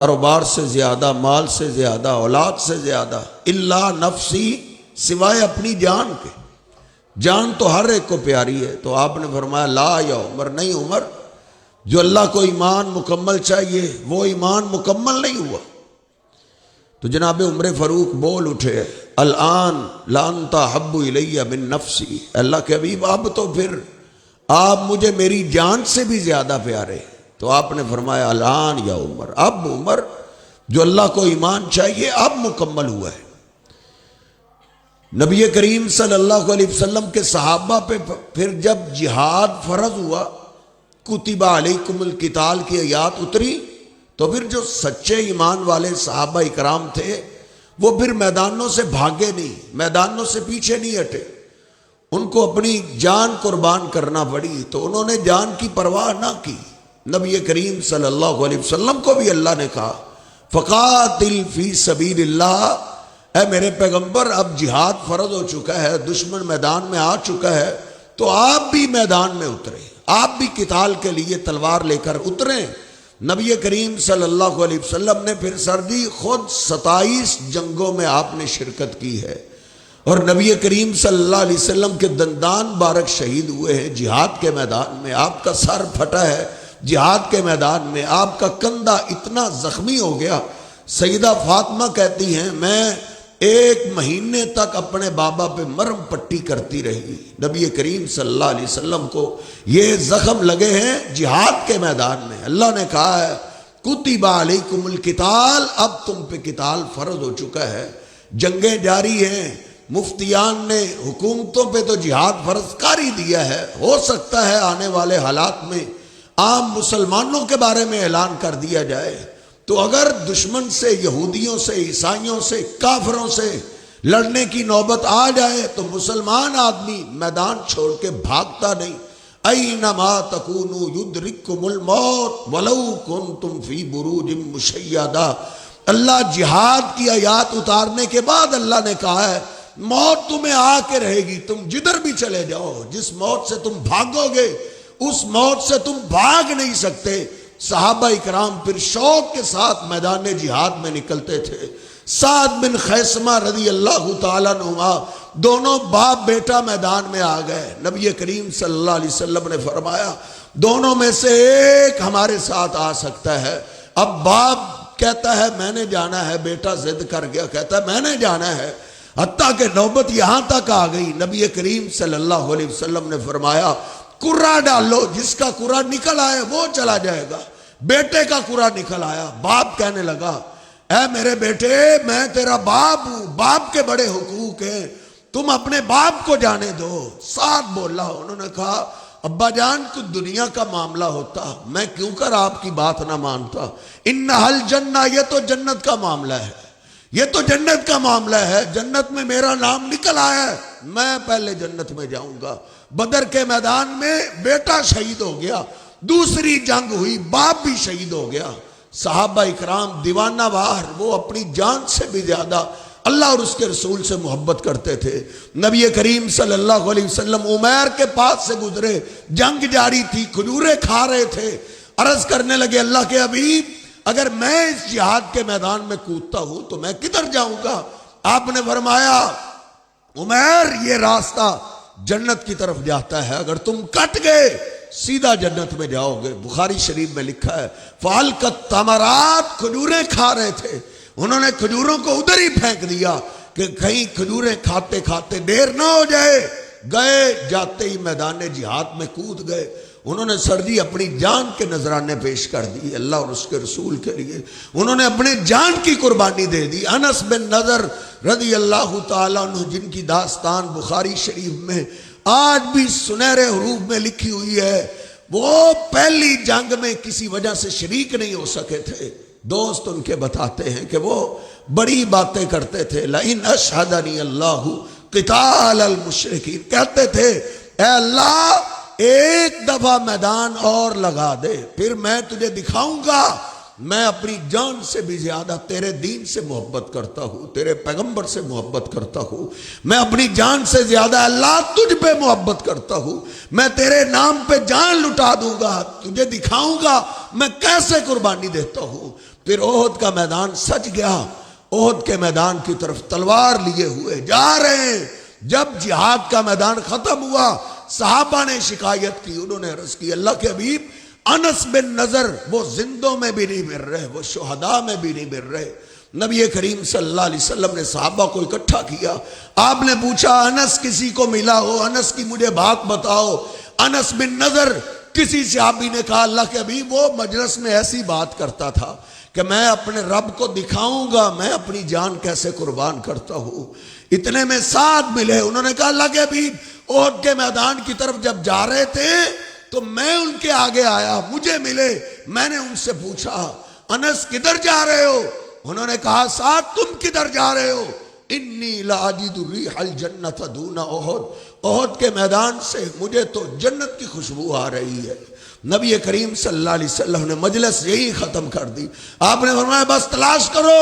کاروبار سے زیادہ، مال سے زیادہ، اولاد سے زیادہ، الا نفسی، سوائے اپنی جان کے۔ جان تو ہر ایک کو پیاری ہے، تو آپ نے فرمایا لا یا عمر، نہیں عمر، جو اللہ کو ایمان مکمل چاہیے وہ ایمان مکمل نہیں ہوا۔ تو جناب عمر فاروق بول اٹھے، الان لانت حب الیہ من نفسی، اللہ کے حبیب اب تو پھر آپ مجھے میری جان سے بھی زیادہ پیارے۔ تو آپ نے فرمایا الان یا عمر، اب عمر جو اللہ کو ایمان چاہیے اب مکمل ہوا ہے۔ نبی کریم صلی اللہ علیہ وسلم کے صحابہ پہ پھر جب جہاد فرض ہوا، کتب علیکم القتال کی آیات اتری، تو پھر جو سچے ایمان والے صحابہ اکرام تھے وہ پھر میدانوں سے بھاگے نہیں، میدانوں سے پیچھے نہیں ہٹے، ان کو اپنی جان قربان کرنا پڑی، تو انہوں نے جان کی پرواہ نہ کی۔ نبی کریم صلی اللہ علیہ وسلم کو بھی اللہ نے کہا فقاتل فی سبیل اللہ، اے میرے پیغمبر اب جہاد فرض ہو چکا ہے، دشمن میدان میں آ چکا ہے، تو آپ بھی میدان میں اتریں، آپ بھی قتال کے لیے تلوار لے کر اتریں۔ نبی کریم صلی اللہ علیہ وسلم نے پھر سردی خود 27 جنگوں میں آپ نے شرکت کی ہے، اور نبی کریم صلی اللہ علیہ وسلم کے دندان بارک شہید ہوئے ہیں جہاد کے میدان میں، آپ کا سر پھٹا ہے جہاد کے میدان میں، آپ کا کندھا اتنا زخمی ہو گیا، سیدہ فاطمہ کہتی ہیں میں 1 مہینے تک اپنے بابا پہ مرم پٹی کرتی رہی۔ نبی کریم صلی اللہ علیہ وسلم کو یہ زخم لگے ہیں جہاد کے میدان میں۔ اللہ نے کہا ہے کتب علیکم القتال، اب تم پہ قتال فرض ہو چکا ہے، جنگیں جاری ہیں، مفتیان نے حکومتوں پہ تو جہاد فرض کر ہی دیا ہے، ہو سکتا ہے آنے والے حالات میں عام مسلمانوں کے بارے میں اعلان کر دیا جائے، تو اگر دشمن سے، یہودیوں سے، عیسائیوں سے، کافروں سے لڑنے کی نوبت آ جائے تو مسلمان آدمی میدان چھوڑ کے بھاگتا نہیں۔ اینما تکونوا یدرککم الموت ولو کنتم فی بروج مشیدہ، اللہ جہاد کی آیات اتارنے کے بعد اللہ نے کہا ہے موت تمہیں آ کے رہے گی، تم جدھر بھی چلے جاؤ، جس موت سے تم بھاگو گے اس موت سے تم بھاگ نہیں سکتے۔ صحابہ اکرام پھر شوق کے ساتھ میدان جہاد میں نکلتے تھے۔ سعد بن خیثمہ رضی اللہ تعالیٰ عنہ دونوں باپ بیٹا میدان میں آ گئے۔ نبی کریم صلی اللہ علیہ وسلم نے فرمایا دونوں میں سے ایک ہمارے ساتھ آ سکتا ہے۔ اب باپ کہتا ہے میں نے جانا ہے، بیٹا ضد کر گیا کہتا ہے میں نے جانا ہے، حتیٰ کہ نوبت یہاں تک آ گئی، نبی کریم صلی اللہ علیہ وسلم نے فرمایا کرا ڈالو، جس کا کرا نکل آئے وہ چلا جائے گا۔ بیٹے کا کرا نکل آیا، باپ کہنے لگا اے میرے بیٹے میں تیرا باپ ہوں، باپ کے بڑے حقوق ہیں، تم اپنے باپ کو جانے دو۔ ساتھ بولا، انہوں نے کہا ابا جان کچھ دنیا کا معاملہ ہوتا میں کیوں کر آپ کی بات نہ مانتا، انہا الجنہ، یہ تو جنت کا معاملہ ہے، یہ تو جنت کا معاملہ ہے، جنت میں میرا نام نکل آیا ہے، میں پہلے جنت میں جاؤں گا۔ بدر کے میدان میں بیٹا شہید ہو گیا، دوسری جنگ ہوئی باپ بھی شہید ہو گیا۔ صحابہ اکرام دیوانہ وار، وہ اپنی جان سے بھی زیادہ اللہ اور اس کے رسول سے محبت کرتے تھے۔ نبی کریم صلی اللہ علیہ وسلم عمیر کے پاس سے گزرے، جنگ جاری تھی، کھجوریں کھا رہے تھے، عرض کرنے لگے اللہ کے حبیب اگر میں اس جہاد کے میدان میں کودتا ہوں تو میں کدھر جاؤں گا؟ آپ نے فرمایا عمیر یہ راستہ جنت کی طرف جاتا ہے، اگر تم کٹ گئے سیدھا جنت میں جاؤ گے۔ بخاری شریف میں لکھا ہے فَالْقَتْ تَمَرَاتْ، کھجوریں کھا رہے تھے، انہوں نے کھجوروں کو ادھر ہی پھینک دیا کہ کہیں کھجوریں کھاتے کھاتے دیر نہ ہو جائے، گئے جاتے ہی میدان جہاد میں کود گئے۔ انہوں نے سردی اپنی جان کے نذرانے پیش کر دی اللہ اور اس کے رسول کے لیے، انہوں نے اپنے جان کی قربانی دے دی۔ انس بن نضر رضی اللہ تعالیٰ عنہ جن کی داستان بخاری شریف میں آج بھی سنہرے حروف میں لکھی ہوئی ہے، وہ پہلی جنگ میں کسی وجہ سے شریک نہیں ہو سکے تھے۔ دوست ان کے بتاتے ہیں کہ وہ بڑی باتیں کرتے تھے، لئن اشہدنی اللہ قتال المشرکین، کہتے تھے اے اللہ ایک دفعہ میدان اور لگا دے پھر میں تجھے دکھاؤں گا میں اپنی جان سے بھی زیادہ تیرے دین سے محبت کرتا ہوں، تیرے پیغمبر سے محبت کرتا ہوں، میں اپنی جان سے زیادہ اللہ تجھ پہ محبت کرتا ہوں، میں تیرے نام پہ جان لٹا دوں گا، تجھے دکھاؤں گا میں کیسے قربانی دیتا ہوں۔ پھر احد کا میدان سج گیا، احد کے میدان کی طرف تلوار لیے ہوئے جا رہے ہیں۔ جب جہاد کا میدان ختم ہوا، صحابہ نے شکایت کی، انہوں نے عرض کی اللہ کے حبیب انس بن نضر وہ زندوں میں بھی نہیں مل رہے، وہ شہداء میں بھی نہیں مل رہے۔ نبی کریم صلی اللہ علیہ وسلم نے صحابہ کو اکٹھا کیا، آپ نے پوچھا انس کسی کو ملا ہو، انس کی مجھے بات بتاؤ۔ انس بن نضر کسی صحابی نے کہا اللہ کے حبیب وہ مجلس میں ایسی بات کرتا تھا کہ میں اپنے رب کو دکھاؤں گا میں اپنی جان کیسے قربان کرتا ہوں۔ اتنے میں ساتھ ملے، انہوں نے کہا اللہ کے حبیب احد کے میدان کی طرف جب جا رہے تھے تو میں ان کے آگے آیا، مجھے ملے، میں نے ان سے پوچھا انس کدھر جا رہے ہو؟ انہوں نے کہا ساتھ تم کدھر جا رہے ہو؟ انی لاجد ریح الجنت دون احد، احد کے میدان سے مجھے تو جنت کی خوشبو آ رہی ہے۔ نبی کریم صلی اللہ علیہ وسلم نے مجلس یہی ختم کر دی۔ آپ نے فرمایا بس تلاش کرو،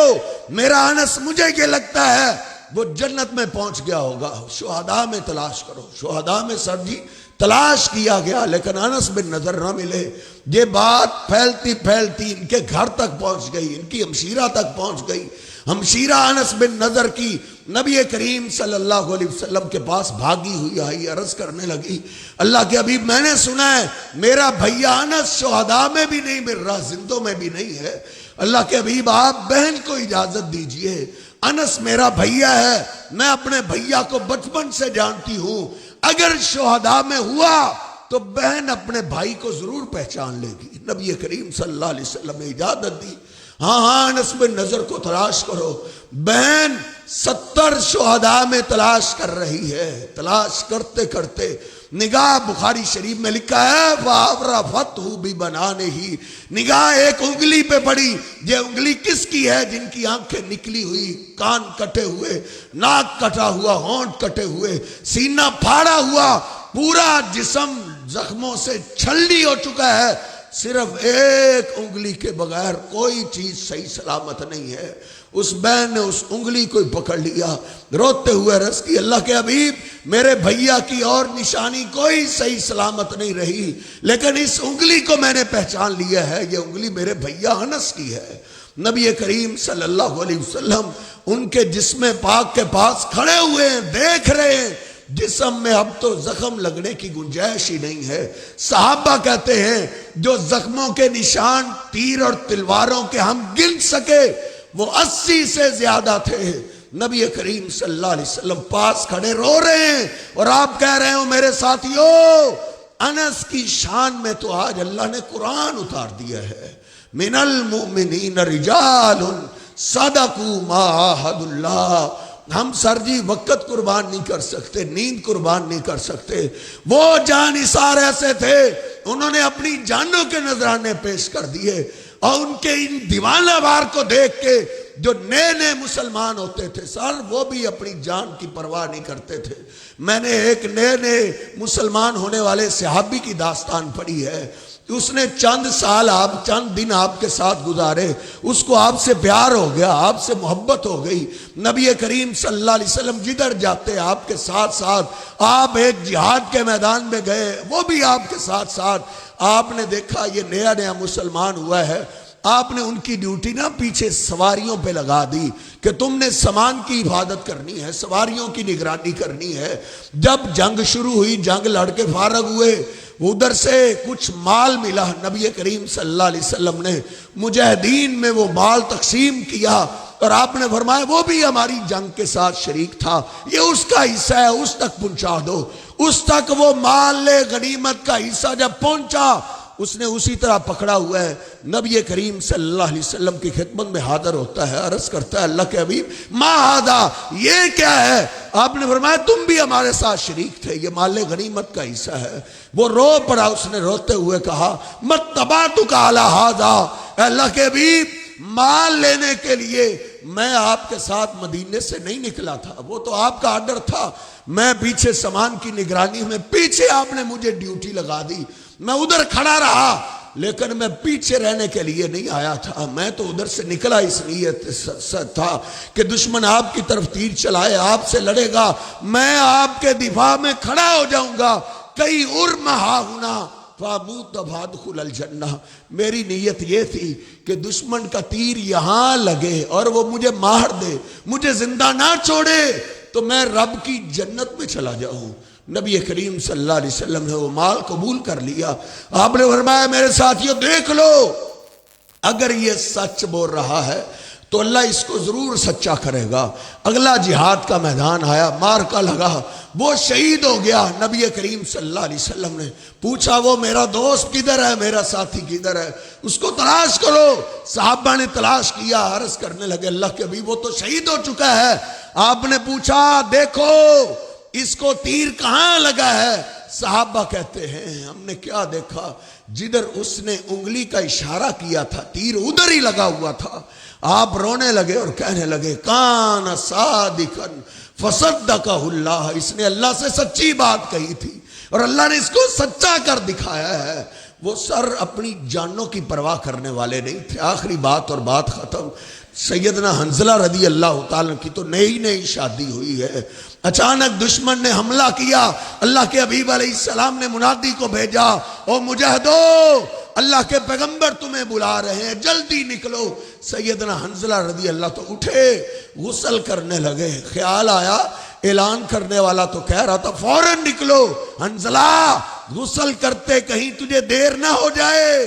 میرا انس مجھے یہ لگتا ہے وہ جنت میں پہنچ گیا ہوگا، شہداء میں تلاش کرو۔ شہداء میں سر جی تلاش کیا گیا لیکن انس بن نضر نہ ملے۔ یہ بات پھیلتی پھیلتی ان کے گھر تک پہنچ گئی، ان کی ہمشیرہ تک پہنچ گئی۔ ہمشیرہ انس بن نضر کی نبی کریم صلی اللہ علیہ وسلم کے پاس بھاگی ہوئی آئی، عرض کرنے لگی اللہ کے حبیب میں نے سنا ہے میرا بھیا انس شہداء میں بھی نہیں مل رہا، زندوں میں بھی نہیں ہے۔ اللہ کے حبیب آپ بہن کو اجازت دیجئے، انس میرا بھیا ہے، میں اپنے بھیا کو بچپن سے جانتی ہوں، اگر شہداء میں ہوا تو بہن اپنے بھائی کو ضرور پہچان لے گی۔ نبی کریم صلی اللہ علیہ وسلم نے اجازت دی، ہاں انس بن نضر کو تلاش کرو۔ بہن 70 شہداء میں تلاش کر رہی ہے، تلاش کرتے کرتے نگاہ بخاری شریف میں لکھا ہے فَعَرَفَتْهُ بِبَنَانِهِ، نگاہ ایک انگلی پہ پڑی۔ یہ انگلی کس کی ہے؟ جن کی آنکھیں نکلی ہوئی، کان کٹے ہوئے، ناک کٹا ہوا، ہونٹ کٹے ہوئے، سینہ پھاڑا ہوا، پورا جسم زخموں سے چھلنی ہو چکا ہے، صرف ایک انگلی کے بغیر کوئی چیز صحیح سلامت نہیں ہے۔ اس بہن نے اس انگلی کو پکڑ لیا، روتے ہوئے عرض کی اللہ کے حبیب میرے بھیا کی اور نشانی کوئی صحیح سلامت نہیں رہی، لیکن اس انگلی کو میں نے پہچان لیا ہے، یہ انگلی میرے بھیا انس کی ہے۔ نبی کریم صلی اللہ علیہ وسلم ان کے جسم پاک کے پاس کھڑے ہوئے ہیں، دیکھ رہے ہیں، جسم میں اب تو زخم لگنے کی گنجائش ہی نہیں ہے۔ صحابہ کہتے ہیں جو زخموں کے نشان تیر اور تلواروں کے ہم گن سکے وہ 80 سے زیادہ تھے۔ نبی کریم صلی اللہ علیہ وسلم پاس کھڑے رو رہے ہیں اور آپ کہہ رہے ہو میرے ساتھیو انس کی شان میں تو آج اللہ نے قرآن اتار دیا ہے، من المؤمنین رجال صدقوا ما عاہدوا اللہ۔ ہم سر جی وقت قربان نہیں کر سکتے، نیند قربان نہیں کر سکتے، وہ جان نثار ایسے تھے انہوں نے اپنی جانوں کے نذرانے پیش کر دیے، اور ان کے ان دیوانہ وار کو دیکھ کے جو نئے نئے مسلمان ہوتے تھے سر وہ بھی اپنی جان کی پرواہ نہیں کرتے تھے۔ میں نے ایک نئے نئے مسلمان ہونے والے صحابی کی داستان پڑھی ہے، اس نے چند دن آپ کے ساتھ گزارے، اس کو آپ سے پیار ہو گیا، آپ سے محبت ہو گئی۔ نبی کریم صلی اللہ علیہ وسلم جدھر جاتے آپ کے ساتھ ساتھ، آپ ایک جہاد کے میدان میں گئے وہ بھی آپ کے ساتھ ساتھ، آپ نے دیکھا یہ نیا نیا مسلمان ہوا ہے، آپ نے ان کی ڈیوٹی نہ پیچھے سواریوں پہ لگا دی کہ تم نے سامان کی حفاظت کرنی ہے، سواریوں کی نگرانی کرنی ہے۔ جب جنگ شروع ہوئی، جنگ لڑ کے فارغ ہوئے، ادھر سے کچھ مال ملا، نبی کریم صلی اللہ علیہ وسلم نے مجاہدین میں وہ مال تقسیم کیا اور آپ نے فرمایا وہ بھی ہماری جنگ کے ساتھ شریک تھا، یہ اس کا حصہ ہے، اس تک پہنچا دو۔ اس تک وہ مال غنیمت کا حصہ جب پہنچا اس نے اسی طرح پکڑا ہوا ہے، نبی کریم صلی اللہ علیہ وسلم کی خدمت میں حاضر ہوتا ہے، عرض کرتا ہے اللہ کے حبیب ما ھذا، یہ کیا ہے؟ آپ نے فرمایا تم بھی ہمارے ساتھ شریک تھے، یہ مال غنیمت کا حصہ ہے۔ وہ رو پڑا، اس نے روتے ہوئے کہا متبعتک علی ھذا، اللہ کے حبیب مال لینے کے لیے میں آپ کے ساتھ مدینے سے نہیں نکلا تھا، وہ تو آپ کا آرڈر تھا، میں پیچھے سامان کی نگرانی میں، پیچھے آپ نے مجھے ڈیوٹی لگا دی، میں ادھر کھڑا رہا لیکن میں پیچھے رہنے کے لیے نہیں آیا تھا، میں تو ادھر سے نکلا اس نیت سے تھا کہ دشمن آپ کی طرف تیر چلائے، آپ سے لڑے گا، میں آپ کے دفاع میں کھڑا ہو جاؤں گا، کئی ارمہا ہونا، فاموت فادخل الجنہ، میری نیت یہ تھی کہ دشمن کا تیر یہاں لگے اور وہ مجھے مار دے، مجھے زندہ نہ چھوڑے تو میں رب کی جنت میں چلا جاؤں۔ نبی کریم صلی اللہ علیہ وسلم نے وہ مال قبول کر لیا۔ آپ نے فرمایا میرے ساتھیوں دیکھ لو، اگر یہ سچ بول رہا ہے تو اللہ اس کو ضرور سچا کرے گا۔ اگلا جہاد کا میدان آیا، مارکا لگا، وہ شہید ہو گیا۔ نبی کریم صلی اللہ علیہ وسلم نے پوچھا وہ میرا دوست کدھر ہے، میرا ساتھی کدھر ہے، اس کو تلاش کرو۔ صحابہ نے تلاش کیا، عرض کرنے لگے اللہ کے حبیب وہ تو شہید ہو چکا ہے۔ آپ نے پوچھا دیکھو اس کو تیر کہاں لگا ہے؟ صحابہ کہتے ہیں ہم نے کیا دیکھا، جدھر اس نے انگلی کا اشارہ کیا تھا تیر ادھر ہی لگا ہوا تھا۔ آپ رونے لگے اور کہنے لگے کان صادقا فصدقہ اللہ، اس نے اللہ سے سچی بات کہی تھی اور اللہ نے اس کو سچا کر دکھایا ہے۔ وہ سر اپنی جانوں کی پرواہ کرنے والے نہیں تھے۔ آخری بات اور بات ختم، سیدنا حنظلہ رضی اللہ تعالیٰ کی تو نئی شادی ہوئی ہے، اچانک دشمن نے حملہ کیا۔ اللہ کے حبیب علیہ السلام نے منادی کو بھیجا، او مجاہدو اللہ کے پیغمبر تمہیں بلا رہے ہیں، جلدی نکلو۔ سیدنا حنظلہ رضی اللہ تو اٹھے، غسل کرنے لگے، خیال آیا اعلان کرنے والا تو کہہ رہا تھا فوراً نکلو، حنظلہ غسل کرتے کہیں تجھے دیر نہ ہو جائے۔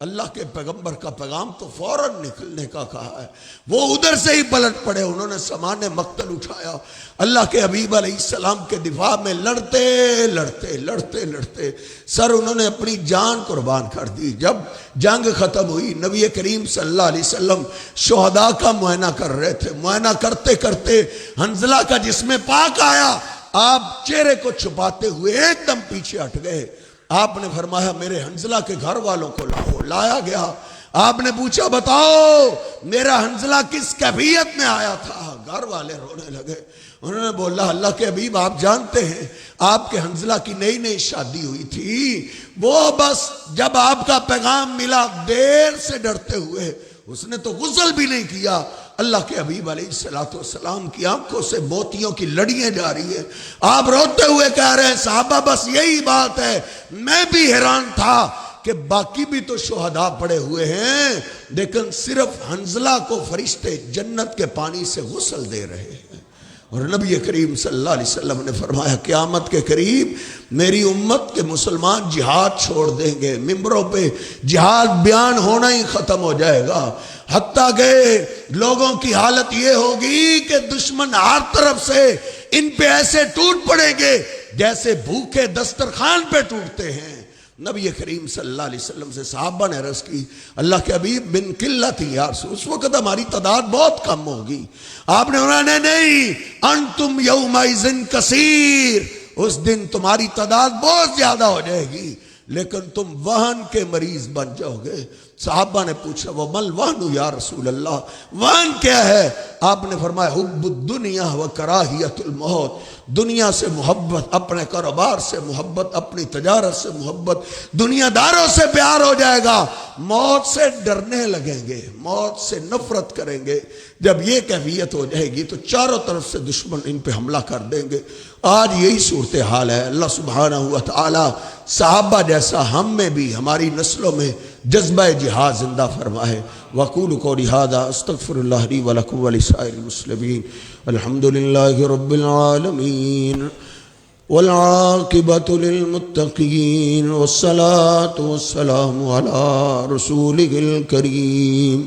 اللہ کے پیغمبر کا پیغام تو فوراً نکلنے کا کہا ہے، وہ ادھر سے ہی پلٹ پڑے، انہوں نے سامان مقتل اٹھایا، اللہ کے حبیب علیہ السلام کے دفاع میں لڑتے سر انہوں نے اپنی جان قربان کر دی۔ جب جنگ ختم ہوئی نبی کریم صلی اللہ علیہ وسلم شہداء کا معائنہ کر رہے تھے، معائنہ کرتے کرتے حنظلہ کا جسم پاک آیا، آپ چہرے کو چھپاتے ہوئے ایک دم پیچھے ہٹ گئے۔ آپ نے فرمایا میرے حنظلہ کے گھر والوں کو لاؤ، لایا گیا۔ آپ نے پوچھا بتاؤ میرا حنظلہ کس کیفیت میں آیا تھا؟ گھر والے رونے لگے، انہوں نے بولا اللہ کے حبیب آپ جانتے ہیں آپ کے حنظلہ کی نئی شادی ہوئی تھی، وہ بس جب آپ کا پیغام ملا دیر سے ڈرتے ہوئے، اس نے تو غسل بھی نہیں کیا۔ اللہ کے حبیب علیہ السلام کی آنکھوں سے موتیوں کی لڑیاں جا رہی ہیں، آپ روتے ہوئے کہہ رہے ہیں صحابہ بس یہی بات ہے، میں بھی حیران تھا کہ باقی بھی تو شہداء پڑے ہوئے ہیں لیکن صرف حنظلہ کو فرشتے جنت کے پانی سے غسل دے رہے ہیں۔ اور نبی کریم صلی اللہ علیہ وسلم نے فرمایا قیامت کے قریب میری امت کے مسلمان جہاد چھوڑ دیں گے، ممبروں پہ جہاد بیان ہونا ہی ختم ہو جائے گا، حتیٰ کہ لوگوں کی حالت یہ ہوگی کہ دشمن ہر طرف سے ان پہ ایسے ٹوٹ پڑیں گے جیسے بھوکے دسترخوان پہ ٹوٹتے ہیں۔ نبی کریم صلی اللہ علیہ وسلم سے صحابہ نے عرض کی اللہ کے حبیب بن قلت یا رسول، اس وقت ہماری تعداد بہت کم ہوگی۔ آپ نے انہوں نے نہیں انتم یومئذ کثیر، اس دن تمہاری تعداد بہت زیادہ ہو جائے گی لیکن تم وہن کے مریض بن جاؤ گے۔ صحابہ نے پوچھا وہ مل وہن یا رسول اللہ، وہن کیا ہے؟ آپ نے فرمایا حب الدنیا و کراہیت الموت، دنیا سے محبت، اپنے کاروبار سے محبت، اپنی تجارت سے محبت، دنیا داروں سے پیار ہو جائے گا، موت سے ڈرنے لگیں گے، موت سے نفرت کریں گے۔ جب یہ کیفیت ہو جائے گی تو چاروں طرف سے دشمن ان پہ حملہ کر دیں گے۔ آج یہی صورتحال ہے۔ اللہ سبحانہ و تعالی صحابہ جیسا ہم میں بھی ہماری نسلوں میں جذبہ جہاد زندہ فرمائے۔ وَقُولُ قَوْلِي هَذَا أَسْتَغْفِرُ اللَّهَ لِي وَلَكُمْ وَلِسَائِرِ الْمُسْلِمِينَ الْحَمْدُ لِلَّهِ رَبِّ الْعَالَمِينَ وَالْعَاقِبَةُ لِلْمُتَّقِينَ وَالصَّلَاةُ وَالسَّلَامُ عَلَى رَسُولِهِ الْكَرِيمِ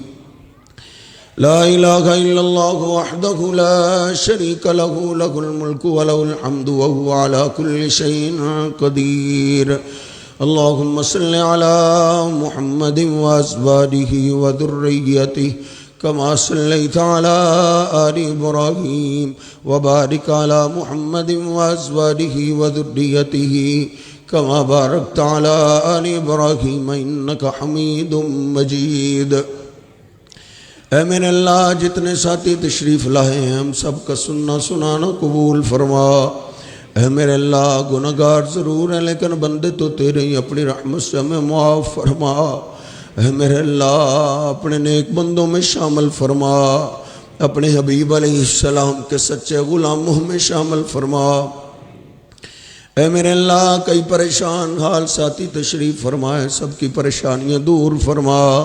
لا إله إلا الله وحده لا شريك له له الملك وله الحمد وهو على كل شيء قدير اللهم صل على محمد وأزواجه وذريته كما صليت على آل إبراهيم وبارك على محمد وأزواجه وذريته كما باركت على آل إبراهيم إنك حميد مجيد۔ اے میرے اللہ جتنے ساتھی تشریف لائے ہیں ہم سب کا سننا سنانا قبول فرما۔ اے میرے اللہ گناہگار ضرور ہیں لیکن بندے تو تیرے ہی، اپنی رحمت سے ہمیں معاف فرما۔ اے میرے اللہ اپنے نیک بندوں میں شامل فرما، اپنے حبیب علیہ السلام کے سچے غلاموں میں شامل فرما۔ اے میرے اللہ کئی پریشان حال ساتھی تشریف فرمائے، سب کی پریشانیاں دور فرما۔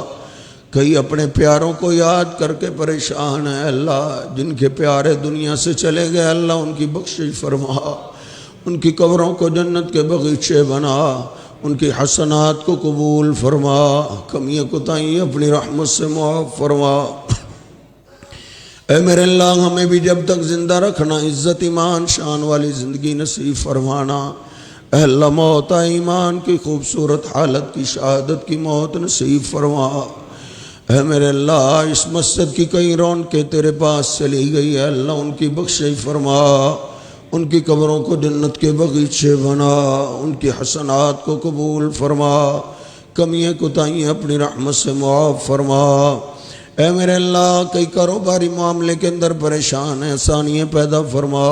کئی اپنے پیاروں کو یاد کر کے پریشان ہیں اللہ، جن کے پیارے دنیا سے چلے گئے اللہ ان کی بخشش فرما، ان کی قبروں کو جنت کے باغیچے بنا، ان کی حسنات کو قبول فرما، کمیاں کوتاہیاں اپنی رحمت سے معاف فرما۔ اے میرے اللہ ہمیں بھی جب تک زندہ رکھنا، عزت ایمان شان والی زندگی نصیب فرمانا۔ اے اللہ موت ایمان کی خوبصورت حالت کی شہادت کی موت نصیب فرما۔ اے میرے اللہ اس مسجد کی کئی رونقیں تیرے پاس چلی گئی ہے اللہ، ان کی بخشش فرما، ان کی قبروں کو جنت کے باغیچے بنا، ان کی حسنات کو قبول فرما، کمیاں کوتاہیاں اپنی رحمت سے معاف فرما۔ اے میرے اللہ کئی کاروباری معاملے کے اندر پریشان ہیں، آسانیاں پیدا فرما۔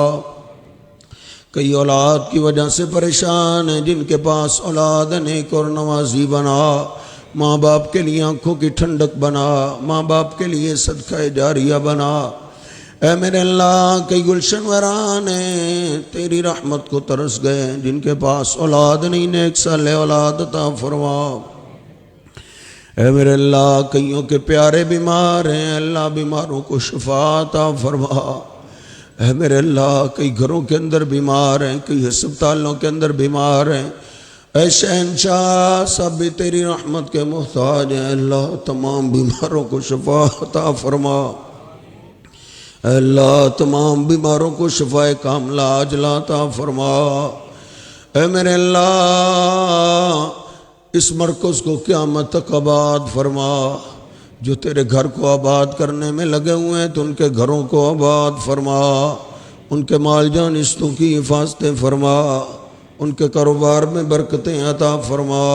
کئی اولاد کی وجہ سے پریشان ہیں، جن کے پاس اولاد نیک اور نوازی بنا، ماں باپ کے لیے آنکھوں کی ٹھنڈک بنا، ماں باپ کے لیے صدقہ جاریہ بنا۔ اے میرے اللہ کئی گلشن ویران ہیں، تیری رحمت کو ترس گئے، جن کے پاس اولاد نہیں نیک صالح اولاد عطا فرما۔ اے میرے اللہ کئیوں کے پیارے بیمار ہیں اللہ، بیماروں کو شفا عطا فرما۔ اے میرے اللہ کئی گھروں کے اندر بیمار ہیں، کئی ہسپتالوں کے اندر بیمار ہیں، اے شہنشاہ سب بھی تیری رحمت کے محتاج ہیں اللہ، تمام بیماروں کو شفا عطا فرما۔ اے اللہ تمام بیماروں کو شفا کاملہ عاجلہ عطا فرما۔ اے میرے اللہ اس مرکز کو قیامت تک آباد فرما، جو تیرے گھر کو آباد کرنے میں لگے ہوئے ہیں تو ان کے گھروں کو آباد فرما، ان کے مال جان رشتوں کی حفاظتیں فرما، ان کے کاروبار میں برکتیں عطا فرما۔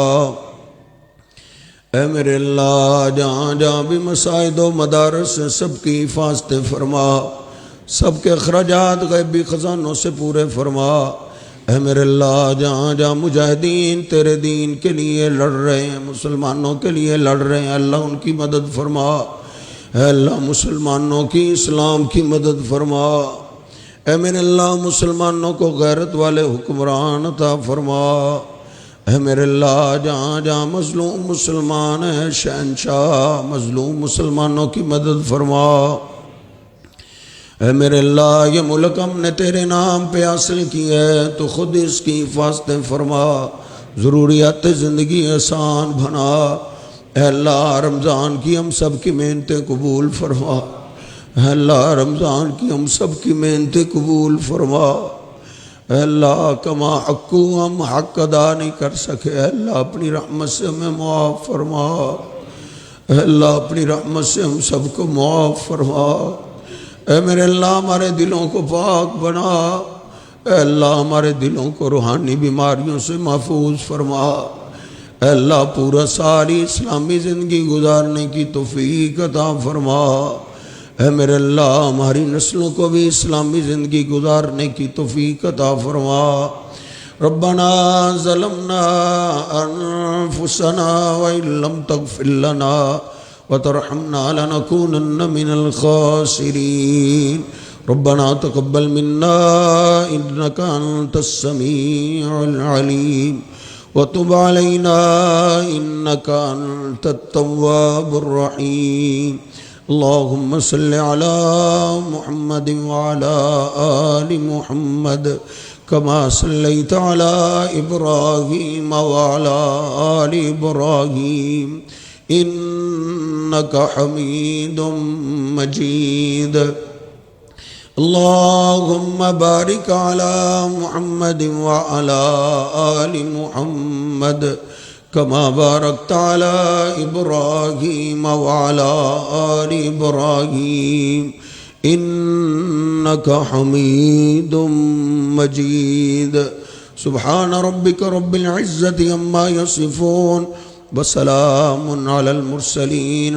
اے میرے اللہ جہاں جہاں بھی مساجد و مدارس ہیں سب کی حفاظتیں فرما، سب کے اخراجات غیبی خزانوں سے پورے فرما۔ اے میرے اللہ جہاں جہاں مجاہدین تیرے دین کے لیے لڑ رہے ہیں، مسلمانوں کے لیے لڑ رہے ہیں اللہ ان کی مدد فرما۔ اے اللہ مسلمانوں کی اسلام کی مدد فرما۔ اے میرے اللہ مسلمانوں کو غیرت والے حکمران عطا فرما۔ اے میرے اللہ جہاں جہاں مظلوم مسلمان ہیں شہنشاہ مظلوم مسلمانوں کی مدد فرما۔ اے میرے اللہ یہ ملک ہم نے تیرے نام پہ حاصل کی ہے، تو خود اس کی حفاظتیں فرما، ضروریات زندگی آسان بنا۔ اے اللہ رمضان کی ہم سب کی محنتیں قبول فرما، اے اللہ رمضان کی ہم سب کی محنتیں قبول فرما۔ اے اللہ کما حقو ہم حق ادا نہیں کر سکے، اے اللہ اپنی رحمت سے ہمیں معاف فرما، اے اللہ اپنی رحمت سے ہم سب کو معاف فرما۔ اے میرے اللہ ہمارے دلوں کو پاک بنا، اے اللہ ہمارے دلوں کو روحانی بیماریوں سے محفوظ فرما۔ اے اللہ پورا ساری اسلامی زندگی گزارنے کی توفیق عطا فرما۔ اے میرے اللہ ہماری نسلوں کو بھی اسلامی زندگی گزارنے کی توفیق عطا فرما۔ ربنا ظلمنا انفسنا وان لم تغفر لنا وترحمنا لنكونن من الخاسرين ربنا تقبل منا انك انت السميع العليم وتب علينا انك انت التواب الرحيم اللهم صل على محمد وعلى آل محمد كما صليت على إبراهيم وعلى آل إبراهيم إنك حميد مجيد اللهم بارك على محمد وعلى آل محمد كما باركت على إبراهيم وعلى آل إبراهيم إنك حميد مجيد سبحان ربك رب العزة عما يصفون وسلام على المرسلين